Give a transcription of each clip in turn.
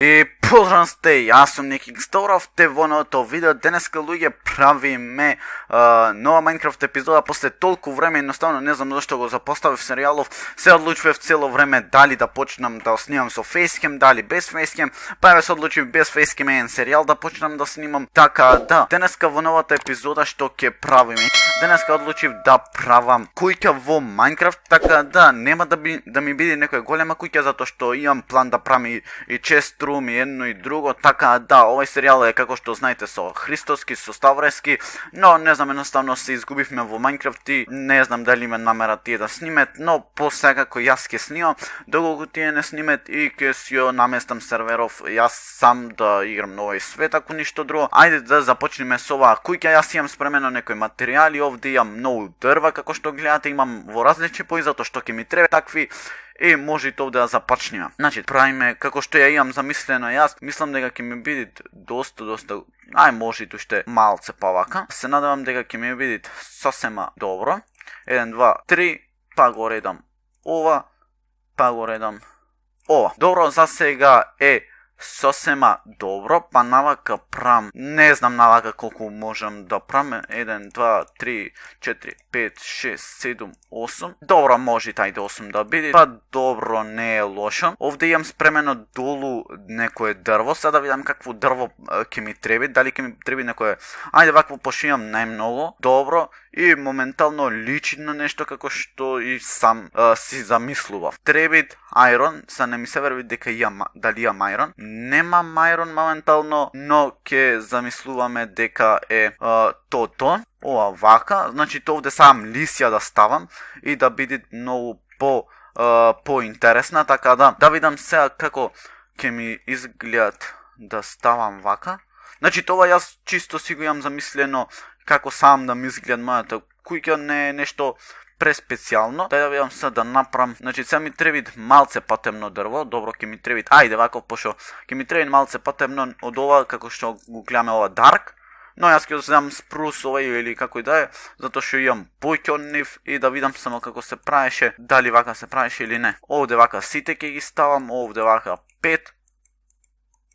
И поздрав сте, јас сум Некинг Сторов, те во новото видео. Денеска луѓе правиме нова Майнкрафт епизода после толку време, едноставно не знам зашто го запоставив серијалов. Се одлучував цело време дали да почнам да снимам со фейскем, дали без фейскем. Па еве се одлучив без фейскем еден серијал да почнам да снимам. Така да, денеска во новата епизода што ќе правиме, денеска одлучив да правам куќа во Майнкрафт, така да нема да ми биде некоја голема куќа, затоа што имам план да правам и чест рум и едно и друго, така да, овој серијал е како што знаете со Христоски, со Ставрески, но не знам, едноставно се изгубивме во Майнкрафт и не знам дали ме намера тие да снимет, но посекако јас ќе снимам, доколку тие не снимет и ќе си ја наместам серверов, јас сам да играм на овој свет, ако ништо друго. Ајде да започнеме со оваа куќа. Јас имам спремено некои материјали, овде имам многу дрва, како што гледате, имам во различни бои, затоа што ќе ми треба такви. И можете овде да започнеме. Значи, правиме како што ја имам замислено јас. Мислам дека ќе ми биде доста, може уште малце повака. Се надевам дека ќе ми биде сосема добро. 1, 2, 3, па го редам ова, па го редам ова. Добро, за сега е сосема добро, па навака прам, не знам навака колку можам да прам, 1, 2, 3, 4, 5, 6, 7, 8, добро може тајде 8 да биде, па добро не е лошо. Овде имам спремено долу некое дрво, сега да видам какво дрво ќе ми треби, дали ќе ми треби некое, ајде вакво пошто имам најмногу, добро, и моментално личи на нешто како што и сам си замислував. Требит айрон, са не ми се верви дека дали имам айрон. Немам айрон моментално, но ќе замислуваме дека е тото. Ова вака, значи то овде сам лисија да ставам и да биде многу поинтересна, така да видам сега како ќе ми изгледат да ставам вака. Значи тоа јас чисто си го имам замислено како сам да ми изгледа мојата куќа, не е нешто преспецијално. Дај да видам сега да направам. Значи сега ми треби малце потемно дрво. Добро, ќе ми треби. Ајде вако, пошто ќе ми треби малце потемно од ова, како што го гледаме ова Dark. Но јас ќе земам спрус овај или како и да е, затоа што имам поќе од нив и да видам само како се правеше, дали вака се правеше или не. Овде вака сите ќе ги ставам, овде вака 5.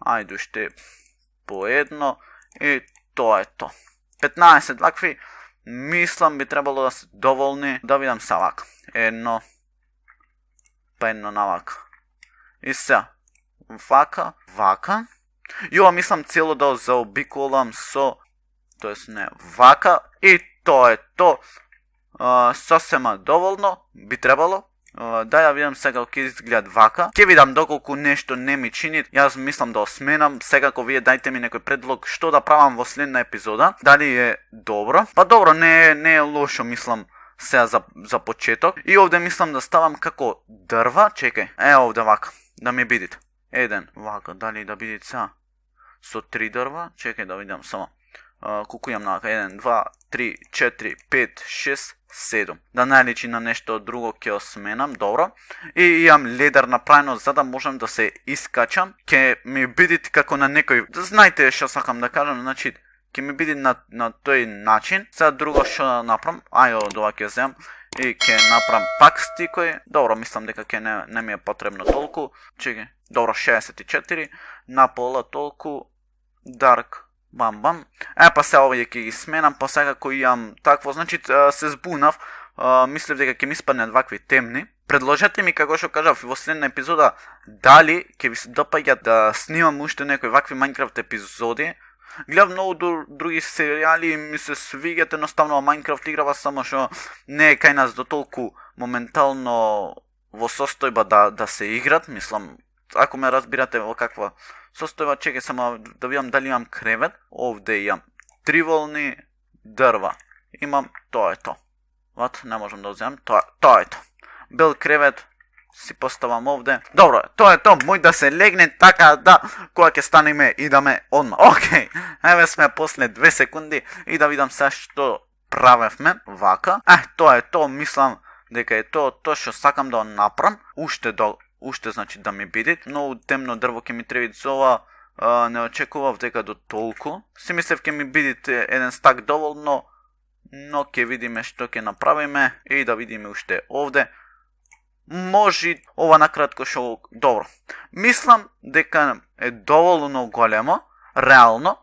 Ајде уште по едно и тоа е то. 15 вакви, мислам би требало да се доволни. Да видам са вака. Едно, па едно на вака. И сега, вака. И ова мислам цело да заобиколам со, тоест не, вака. И тоа е то. Сосема доволно би требало. Дај да видам сега ќе изгледат вака. Ќе видам доколку нешто не ми чини. Јас мислам да осменам. Секако вие дајте ми некој предлог што да правам во следна епизода. Дали е добро? Па добро, не е лошо, мислам сега за почеток. И овде мислам да ставам како дрва. Чекај. Овде вака. Да ми бидите. Еден вака, дали да бидите сега со 3 дрва. Чекај да видам само. Колку имам навака? 1, 2, 3, 4, 5, 6, 7. Да најличи на нешто друго ќе осменам, добро. И имам ледер направено за да можам да се искачам. Ќе ми бидите како на некој, знаете што сакам да кажам, значи ќе ми биде на тој начин. Сега друго што да направам, од ова ќе земам и ќе направам пак стикој. Добро, мислам дека ќе не ми е потребно толку. Чекај, добро, 64, на пола толку, Dark. Бам. Па сега овие ќе ги сменам, па сега кој имам такво, значи се збунав, мислев дека ќе ми испаднат вакви темни. Предложете ми, како што кажав во следна епизода, дали ќе ви се допаѓа да снимам уште некои вакви Майнкрафт епизоди. Гледам многу други серијали и ми се свиѓат, едноставно Майнкрафт играва, само што не е кај нас до толку моментално во состојба да се играт, мислам. Ако ме разбирате во каква состојба, чекај само да видам дали имам кревет. Овде имам 3 волни дрва. Имам, тоа е то. Не можам да земам, тоа е то. Бел кревет си поставам овде. Добро, тоа е то, мој да се легне, така да, кога ќе станеме идаме одма. Океј, еве сме после 2 секунди и да видам сега што правевме, вака. Тоа е то, мислам дека е тоа што сакам да направам. Уште значи да ми биде. Многу темно дрво ќе ми треби за ова. Не очекував дека до толку. Си мислев ќе ми биде еден стак доволно, но ќе видиме што ќе направиме и да видиме уште овде. може ова накратко што добро. Мислам дека е доволно големо, реално,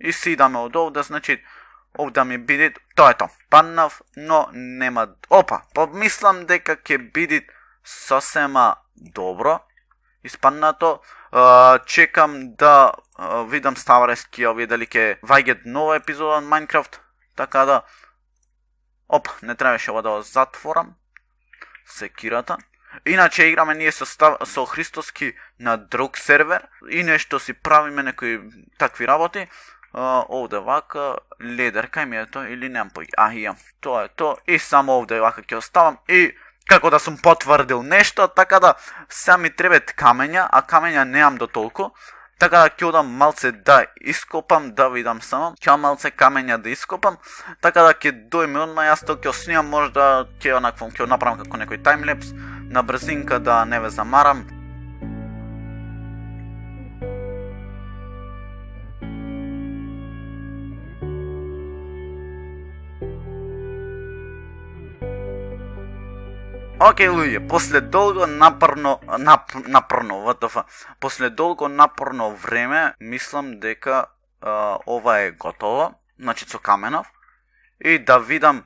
и си идаме од овде, значи овде ми биде, тоа е тоа. Паднав, но нема... Опа, помислам дека ќе биде сосема добро испаднато. Чекам да видам ставарески овие дали ќе ваѓат нова епизода на Minecraft, така да... Опа, не требаше ова да го затворам. Секирата. Иначе играме ние со Христоски на друг сервер и нешто си правиме некои такви работи. Овде вака, ледер, кај ми е тоа или немам пој... Имам. Тоа е тоа и само овде вака ќе оставам и како да сум потврдил нешто, така да сега ми требат камења, а камења немам до толку. Така да ќе одам малце да ископам, да видам само. Ќе малце камења да ископам, така да ќе дојме одма, јас тоа ќе снимам, можда ќе направам како некој таймлепс на брзинка да не ве замарам. Океј, луѓе, после долго напорно време, мислам дека ова е готово, значи со каменов, и да видам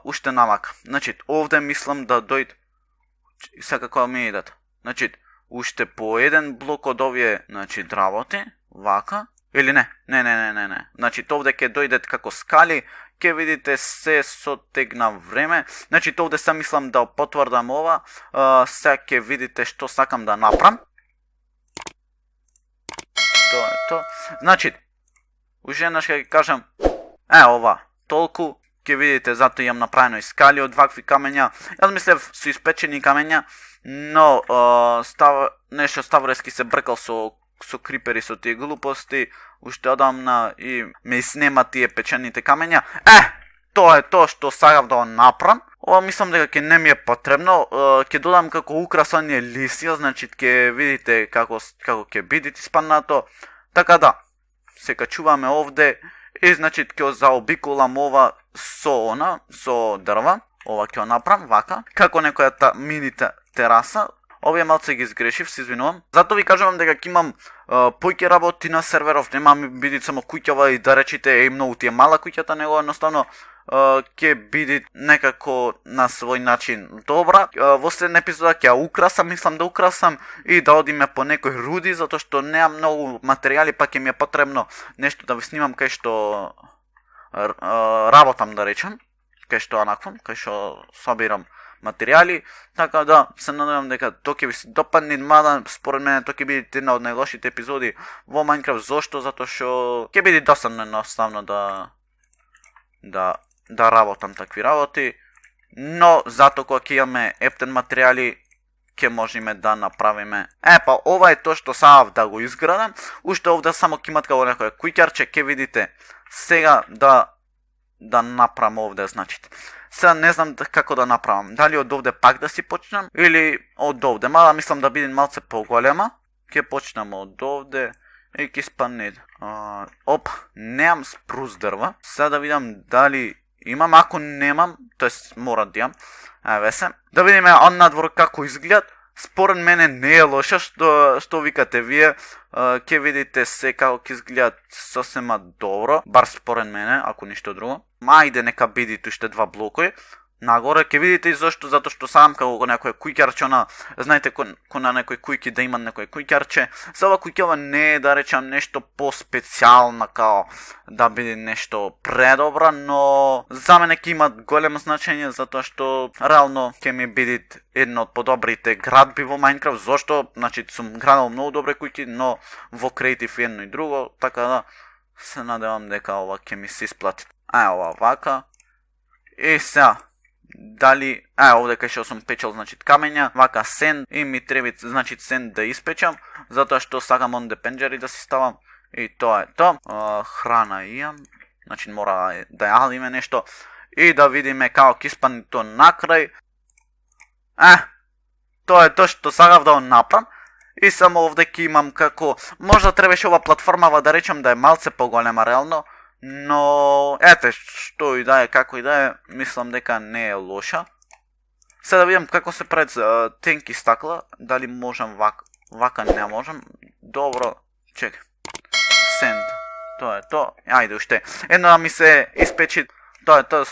уште намака. Значи, овде мислам да дојд, сега како ми идат, значи, уште по еден блок од овие, значи, работи, вака, или не, значи, овде ќе дојдат како скали, ќе видите се сотегна време. Значи, овде се мислам да потврдам ова. Сега ќе видите што сакам да направам. Тоа е тоа. Значи, уште еднаш ќе кажам, ова, толку, ќе видите, зато имам направено и скали од вакви камења. Јас мислев со испечени камења, но нешто ставрески се бркал со крипери, со тие глупости, уште одамна и ме снема тие печените камења. Тоа е тоа што сакав да го направам. Ова мислам дека ќе не ми е потребно. Ќе додам како украс оние лисија, значи ќе видите како ќе биде испаднато. Така да, се качуваме овде и значи ќе заобиколам ова со дрва. Ова ќе го направам вака, како некоја мини тераса. Овие малце ги сгрешив, се извинувам. Зато ви кажувам дека ќе имам поќе работи на серверов, нема ми биде само куќава и да речите многу ти е мала куќата, него едноставно ќе биде некако на свој начин добра. Во следна епизода ќе ја украсам, мислам да украсам и да одиме по некој руди, затоа што немам многу материјали, па ќе ми е потребно нешто да ви снимам кај што работам, да речам, кај што анаквам, кај што собирам материјали, така да се надевам дека тоа ќе ви се допадне, мада според мене тоа ќе биде една од најлошите епизоди во Minecraft. Зошто? Затоа што ќе биде досадно едноставно да работам такви работи, но зато кога ќе имаме ептен материјали ќе можеме да направиме. Па ова е тоа што сакав да го изградам. Уште овде само ќе имат како некоја куќарче, ќе видите сега да направам овде, значи. Сега не знам како да направам. Дали од овде пак да си почнам или од овде. Мада мислам да биде малце поголема. Ќе почнам од овде и ќе спадне. Немам спрус дрва. Сега да видам дали имам, ако немам, тоест мора да имам. Се. Да видиме надвор како изгледат. Според мене не е лошо што викате вие. Ќе видите се како ќе изгледат сосема добро, бар според мене, ако ништо друго. Ајде нека биде уште два блокови. Нагоре ќе видите и зошто, затоа што сам како некој куќарче, знаете кој на некој кујки да има некој куќарче. За ова куќава не е да речам нешто по-специјално, као да биде нешто предобро, но за мене ќе имат големо значење, затоа што реално ќе ми биде едно од подобрите градби во Minecraft. Зошто? Значи сум градил многу добри куќи, но во Creative едно и друго, така да се надевам дека ова ќе ми се исплати. Ова вака. И сега дали овде кај што сум печел, значи камења, вака сен и ми треба, значи сен да испечам, затоа што сакам онде пенџери да си ставам и тоа е тоа. Храна имам, значи мора да јадиме нешто и да видиме како ќе испадне тоа накрај. Тоа е тоа што сакав да го направам. И само овде ќе имам како, можда требаше ова платформава да речам да е малце поголема реално, но ете што и да е, како и да е, мислам дека не е лоша. Сега да видам како се прават тенки стакла, дали можам вака не можам. Добро, чекай. Send. Тоа е то. Ајде уште. Едно да ми се испечи. Тоа е тоа.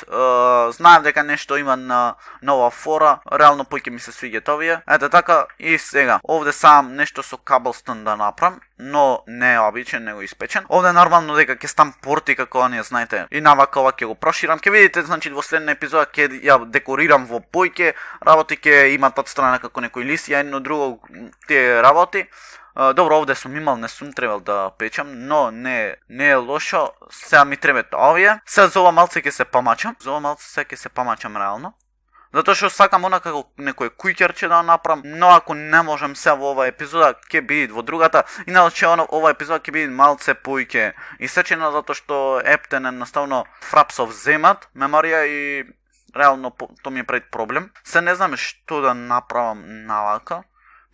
Знаев дека нешто има на нова фора. Реално поќе ми се свиѓат овие. Ете така и сега. Овде сам нешто со cobblestone да направам, но не е обичен, него испечен. Овде нормално дека ќе стам порти како оние, знаете. И навака ова ќе го проширам. Ќе видите, значи во следна епизода ќе ја декорирам во појке. Работи ќе имат од страна како некој лист, и едно друго тие работи. Добро, овде сум имал, не сум требал да печам, но не е лошо. Сега ми требат овие. Сега за ова малце ќе се помачам. За ова малце сега ќе се помачам реално. Затоа што сакам онака како некој куќерче да направам, но ако не можам сега во оваа епизода, ќе биде во другата. Иначе ова епизода ќе биде малце поиќе исечена, затоа што ептен едноставно фрапсов земат меморија и реално тоа ми е пред проблем. Се не знам што да направам навака.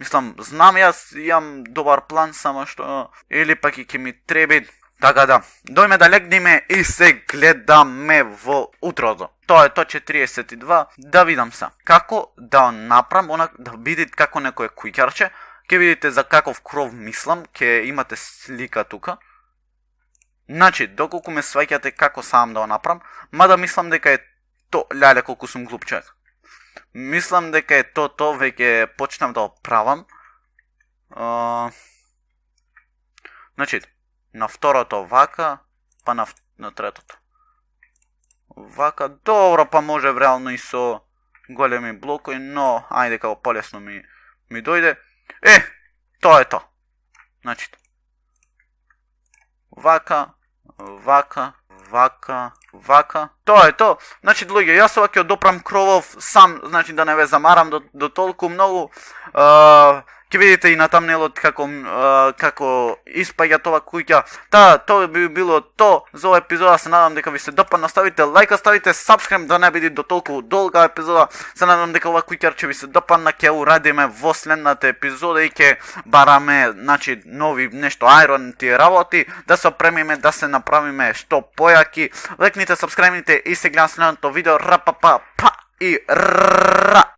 Мислам, знам јас имам добар план, само што или пак и ќе ми треби. Така да, дојме да легнеме и се гледаме во утрото. Тоа е то 42, да видам се. Како да направам, да видите како некој куќарче, ќе видите за каков кров мислам, ќе имате слика тука. Значи, доколку ме сваќате како сам да направам, мада мислам дека е то, леле колку сум глуп човек. Мислам дека е то, веќе почнам да оправам. Значи, на второто вака, па на третото. Вака, добро, па може реално и со големи блокови, но ајде како полесно ми дојде. Тоа е то. Значи, вака, тоа е то. Значи, луѓе, јас ова ќе одопрам кровов сам, значи да не ве замарам до толку многу. Ќе видите и на тамнелот како испаѓа тоа куќа. Тоа би било то за ова епизода. Се надам дека ви се допадна. Ставите лајка, ставите subscribe да не биде до толку долга епизода. Се надам дека ова куќарче ви се допадна. Ќе урадиме во следната епизода и ќе бараме, значи, нови нешто iron тие работи, да се опремиме, да се направиме што појаки. Лекните, subscribe-ните и се гледам следното видео. Рапапа, па и ра.